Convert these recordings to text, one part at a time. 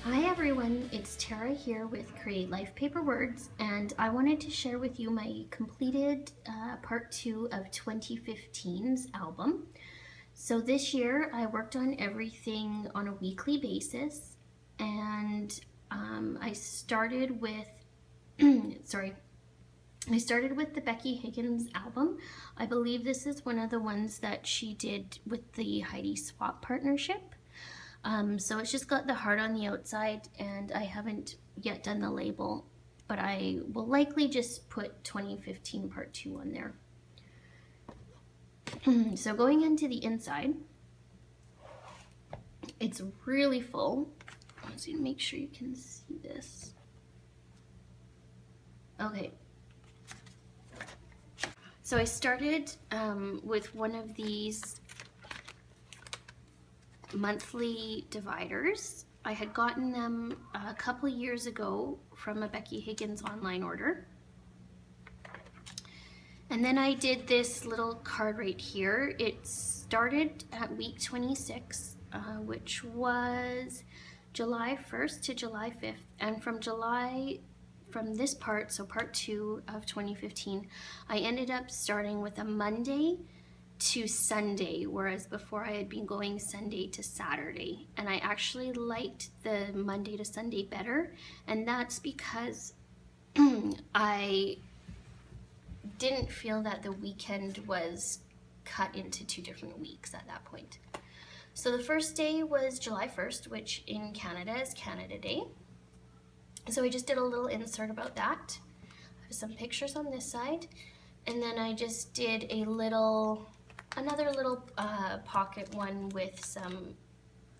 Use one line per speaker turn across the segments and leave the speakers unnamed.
Hi everyone, it's Tara here with Create Life Paper Words, and I wanted to share with you my completed part 2 of 2015's album. So this year I worked on everything on a weekly basis, and I started with, I started with the Becky Higgins album. I believe this is one of the ones that she did with the Heidi Swapp partnership. So it's just got the heart on the outside, and I haven't yet done the label, but I will likely just put 2015 part 2 on there. So going into the inside, it's really full. Let's see, make sure you can see this. Okay. So I started with one of these monthly dividers. I had gotten them a couple of years ago from a Becky Higgins online order. And then I did this little card right here. It started at week 26, which was July 1st to July 5th. And from this part, so part 2 of 2015, I ended up starting with a Monday to Sunday, whereas before I had been going Sunday to Saturday. And I actually liked the Monday to Sunday better, and that's because I didn't feel that the weekend was cut into 2 different weeks at that point. So the first day was July 1st, which in Canada is Canada Day. So I just did a little insert about that. I have some pictures on this side, and then I just did another little pocket one with some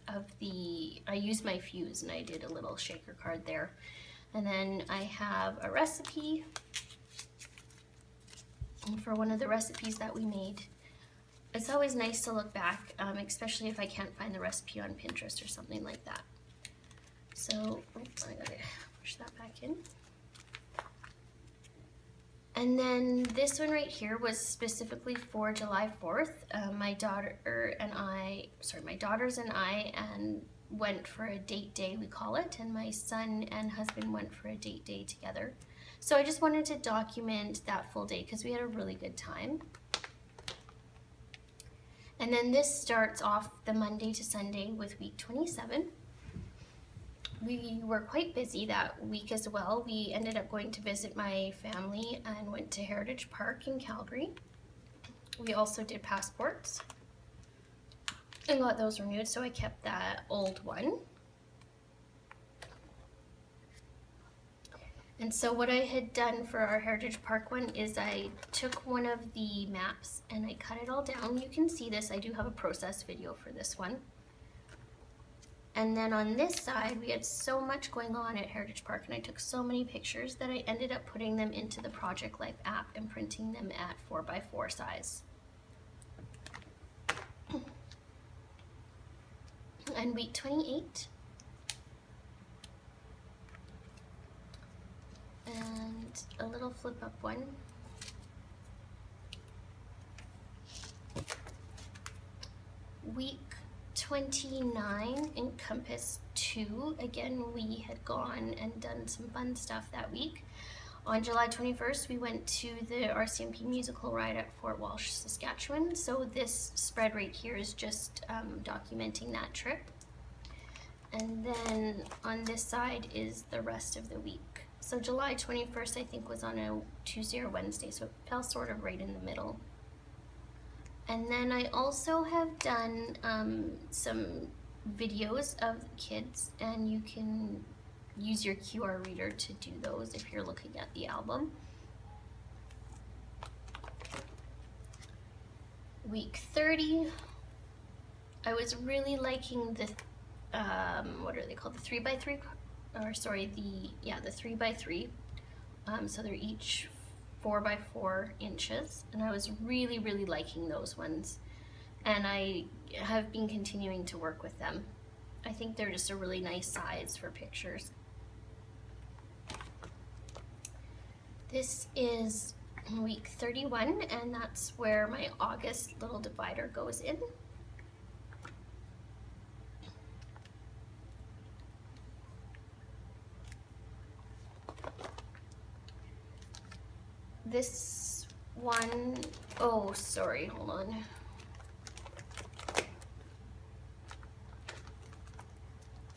of I used my fuse and I did a little shaker card there. And then I have a recipe for one of the recipes that we made. It's always nice to look back, especially if I can't find the recipe on Pinterest or something like that. So, oops, I gotta push that back in. And then this one right here was specifically for July 4th. My daughters and I went for a date day, we call it, and my son and husband went for a date day together. So I just wanted to document that full day because we had a really good time. And then this starts off the Monday to Sunday with week 27. We were quite busy that week as well. We ended up going to visit my family and went to Heritage Park in Calgary. We also did passports and got those renewed, so I kept that old one. And so what I had done for our Heritage Park one is I took one of the maps and I cut it all down. You can see this, I do have a process video for this one. And then on this side, we had so much going on at Heritage Park, and I took so many pictures that I ended up putting them into the Project Life app and printing them at 4x4 size. And week 28. And a little flip up one. Week 29 encompassed 2. Again, we had gone and done some fun stuff that week. On July 21st, we went to the RCMP musical ride at Fort Walsh, Saskatchewan. So this spread right here is just documenting that trip. And then on this side is the rest of the week. So July 21st, I think, was on a Tuesday or Wednesday, so it fell sort of right in the middle. And then I also have done some videos of the kids, and you can use your QR reader to do those if you're looking at the album. Week 30, I was really liking the, what are they called? The 3x3, or sorry, the 3x3. So they're each 4x4 inches, and I was really liking those ones, and I have been continuing to work with them. I think they're just a really nice size for pictures. This is week 31, and that's where my August little divider goes in. this one, oh, sorry, hold on.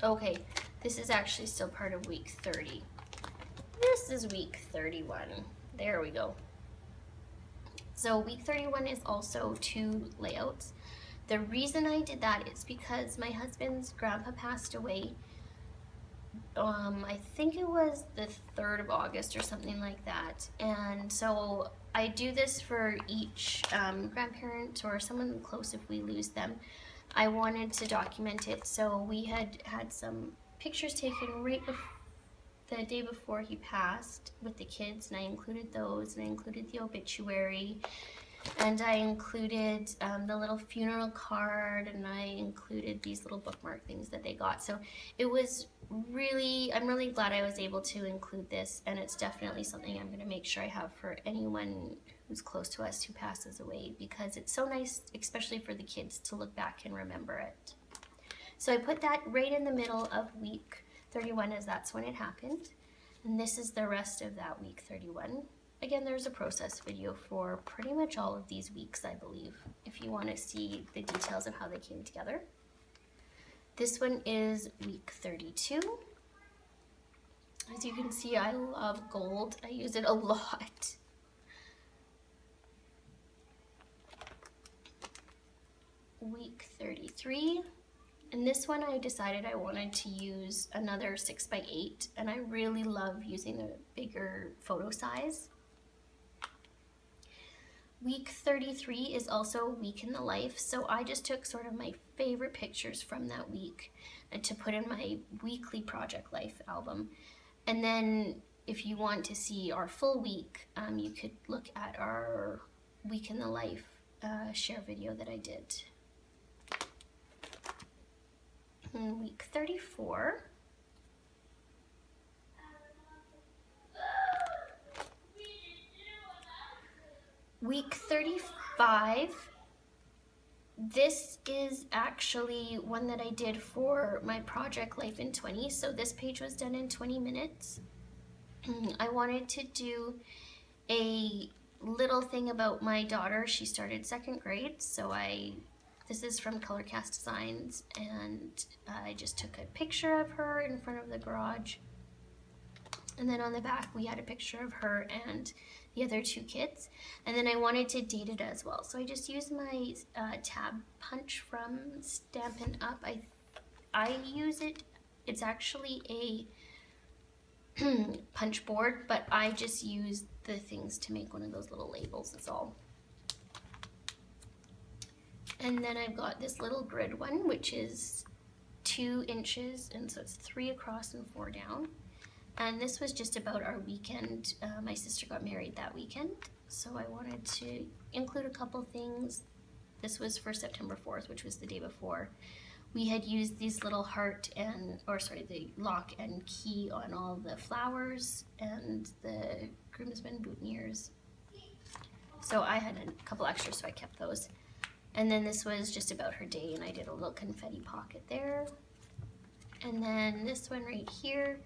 Okay, this is actually still part of week 30. This is week 31. There we go. So week 31 is also 2 layouts. The reason I did that is because my husband's grandpa passed away. I think it was the 3rd of August or something like that. And so I do this for each grandparent or someone close if we lose them. I wanted to document it, so we had some pictures taken right the day before he passed with the kids, and I included those, and I included the obituary, and I included the little funeral card, and I included these little bookmark things that they got. So it was really, I'm really glad I was able to include this, and it's definitely something I'm going to make sure I have for anyone who's close to us who passes away, because it's so nice, especially for the kids, to look back and remember it. So I put that right in the middle of week 31, as that's when it happened, and this is the rest of that week 31. Again, there's a process video for pretty much all of these weeks, I believe, if you want to see the details of how they came together. This one is week 32. As you can see, I love gold. I use it a lot. Week 33. And this one I decided I wanted to use another 6x8, and I really love using a bigger photo size. Week 33 is also a week in the life, so I just took sort of my favorite pictures from that week and to put in my weekly project life album. And then if you want to see our full week, you could look at our week in the life share video that I did. Week 34. Week 35, this is actually one that I did for my project Life in 20, so this page was done in 20 minutes. I wanted to do a little thing about my daughter. She started 2nd grade, so this is from Colorcast Designs, and I just took a picture of her in front of the garage. And then on the back we had a picture of her and the other 2 kids. And then I wanted to date it as well. So I just used my tab punch from Stampin' Up. I use it, it's actually a punch board, but I just use the things to make one of those little labels, that's all. And then I've got this little grid one, which is 2 inches, and so it's 3 across and 4 down. And this was just about our weekend. My sister got married that weekend, so I wanted to include a couple things. This was for September 4th, which was the day before. We had used these little heart the lock and key on all the flowers and the groomsmen boutonnieres. So I had a couple extras, so I kept those. And then this was just about her day, and I did a little confetti pocket there. And then this one right here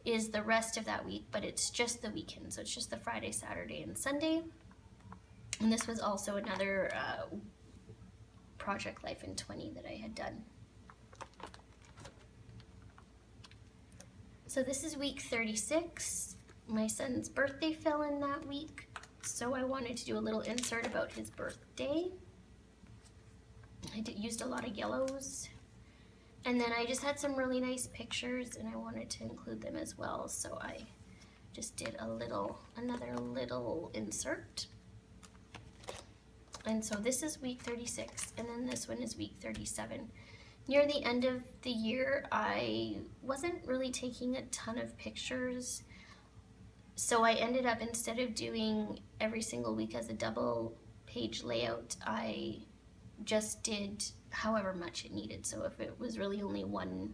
is the rest of that week, but it's just the weekend, so it's just the Friday, Saturday, and Sunday. And this was also another project Life in 20 that I had done. So this is week 36. My son's birthday fell in that week, so I wanted to do a little insert about his birthday. I used a lot of yellows. And then I just had some really nice pictures, and I wanted to include them as well, so I just did another little insert. And so this is week 36, and then this one is week 37. Near the end of the year, I wasn't really taking a ton of pictures, so I ended up, instead of doing every single week as a double page layout, I just did however much it needed. So if it was really only one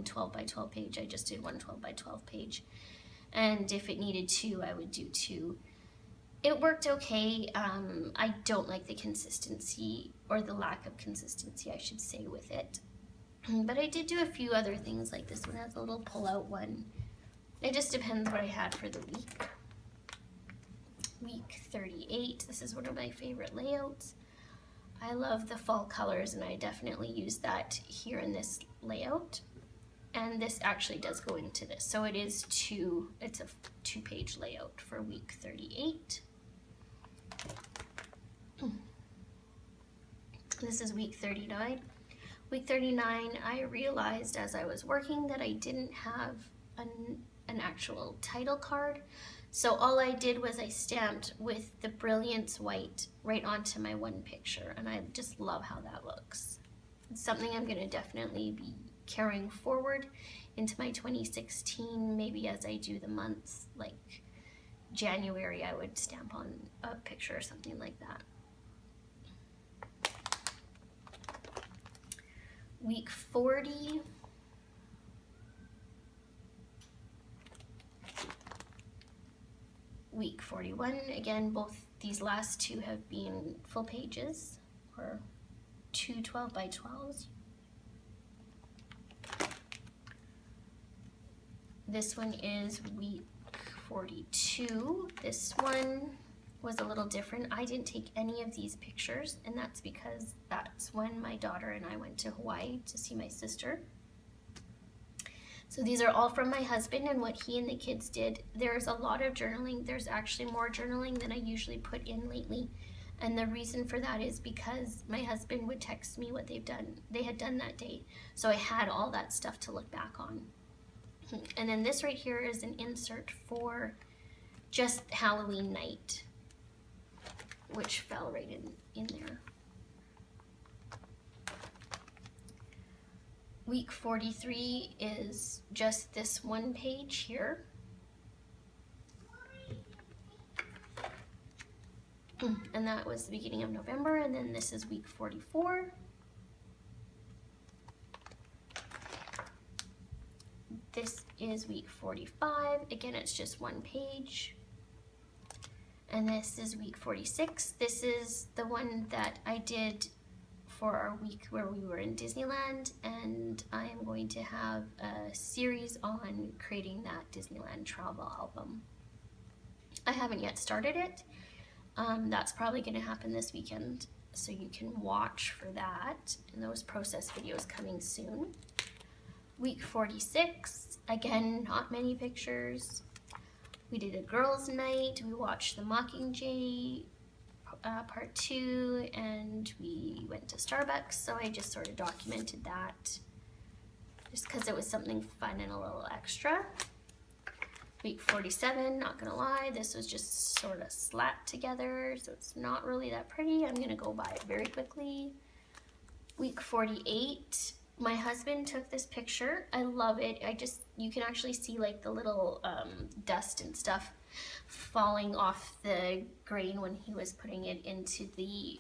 12 by 12 page, I just did one 12 by 12 page. And if it needed 2, I would do 2. It worked okay. I don't like the consistency, or the lack of consistency, I should say, with it. But I did do a few other things, like this one has a little pull-out one. It just depends what I had for the week. week 38. This is one of my favorite layouts. I love the fall colors, and I definitely use that here in this layout. And this actually does go into this. So it's a 2-page layout for week 38. This is week 39. Week 39, I realized as I was working that I didn't have an actual title card. So all I did was I stamped with the Brilliance white right onto my one picture, and I just love how that looks. It's something I'm going to definitely be carrying forward into my 2016, maybe as I do the months, like January I would stamp on a picture or something like that. Week 40. Week 41, again, both these last two have been full pages, or 2 12x12s. This one is week 42. This one was a little different. I didn't take any of these pictures, and that's because that's when my daughter and I went to Hawaii to see my sister. So these are all from my husband and what he and the kids did. There's a lot of journaling. There's actually more journaling than I usually put in lately. And the reason for that is because my husband would text me what they had done that day. So I had all that stuff to look back on. And then this right here is an insert for just Halloween night, which fell right in there. Week 43 is just this one page here. And that was the beginning of November, and then this is week 44. This is week 45. Again, it's just one page. And this is week 46. This is the one that I did for our week where we were in Disneyland, and I am going to have a series on creating that Disneyland travel album. I haven't yet started it. That's probably going to happen this weekend, so you can watch for that, and those process videos coming soon. Week 46, again, not many pictures. We did a girls' night. We watched The Mockingjay part 2, and we went to Starbucks, so I just sort of documented that just because it was something fun and a little extra. Week 47, not gonna lie, this was just sort of slapped together, so it's not really that pretty. I'm gonna go by it very quickly. Week 48, my husband took this picture. I love it. You can actually see like the little dust and stuff falling off the grain when he was putting it into the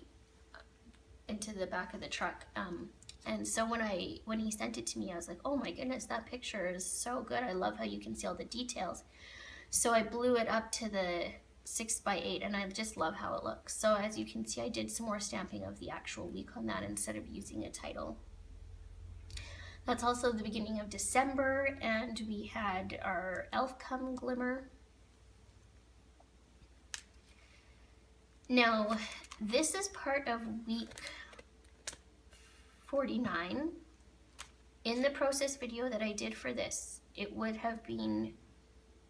back of the truck. And so when he sent it to me, I was like, oh my goodness, that picture is so good. I love how you can see all the details. So I blew it up to the 6x8, and I just love how it looks. So as you can see, I did some more stamping of the actual week on that instead of using a title. That's also the beginning of December, and we had our elf come glimmer. Now, this is part of week 49. In the process video that I did for this, it would have been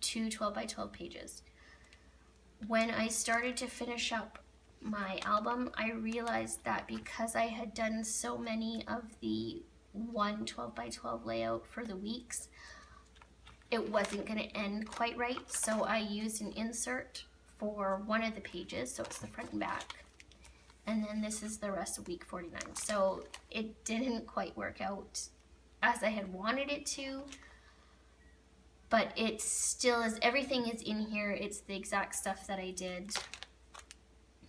2 12x12 pages. When I started to finish up my album, I realized that because I had done so many of the 1 12x12 layout for the weeks, it wasn't going to end quite right, so I used an insert for one of the pages, so it's the front and back, and then this is the rest of week 49. So it didn't quite work out as I had wanted it to, but it still is, everything is in here. It's the exact stuff that I did.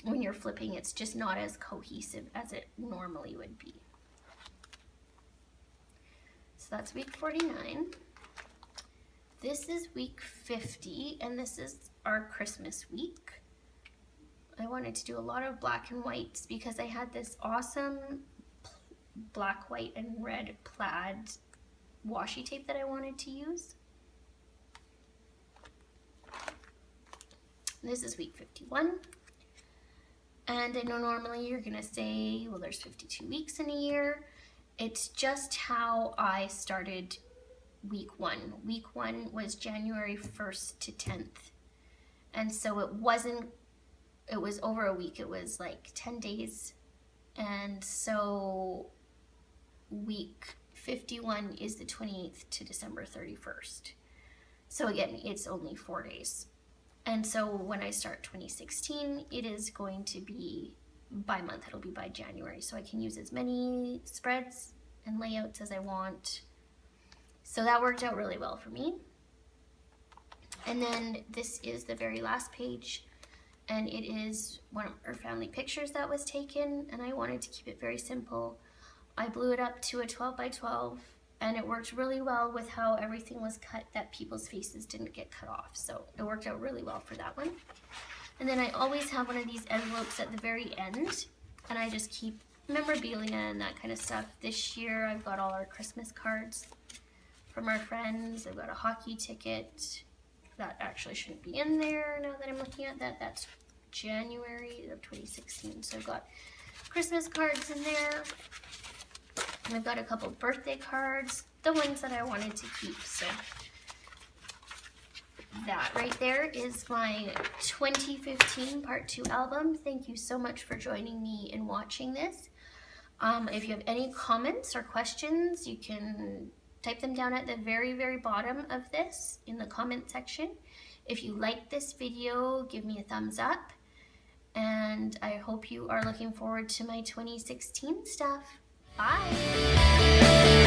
When you're flipping, it's just not as cohesive as it normally would be. So that's week 49. This is week 50, and this is our Christmas week. I wanted to do a lot of black and whites because I had this awesome black, white, and red plaid washi tape that I wanted to use. This is week 51. And I know normally you're gonna say, well, there's 52 weeks in a year. It's just how I started week 1. Week 1 was January 1st to 10th. And so it was over a week. It was like 10 days. And so week 51 is the 28th to December 31st. So again, it's only 4 days. And so when I start 2016, it is going to be by month. It'll be by January. So I can use as many spreads and layouts as I want. So that worked out really well for me. And then this is the very last page. And it is one of our family pictures that was taken. And I wanted to keep it very simple. I blew it up to a 12 by 12. And it worked really well with how everything was cut, that people's faces didn't get cut off. So it worked out really well for that one. And then I always have one of these envelopes at the very end. And I just keep memorabilia and that kind of stuff. This year I've got all our Christmas cards from our friends. I've got a hockey ticket. That actually shouldn't be in there now that I'm looking at that. That's January of 2016. So I've got Christmas cards in there. And I've got a couple birthday cards, the ones that I wanted to keep. So that right there is my 2015 Part 2 album. Thank you so much for joining me in watching this. If you have any comments or questions, you can type them down at the very, very bottom of this in the comment section. If you like this video, give me a thumbs up. And I hope you are looking forward to my 2016 stuff. Bye!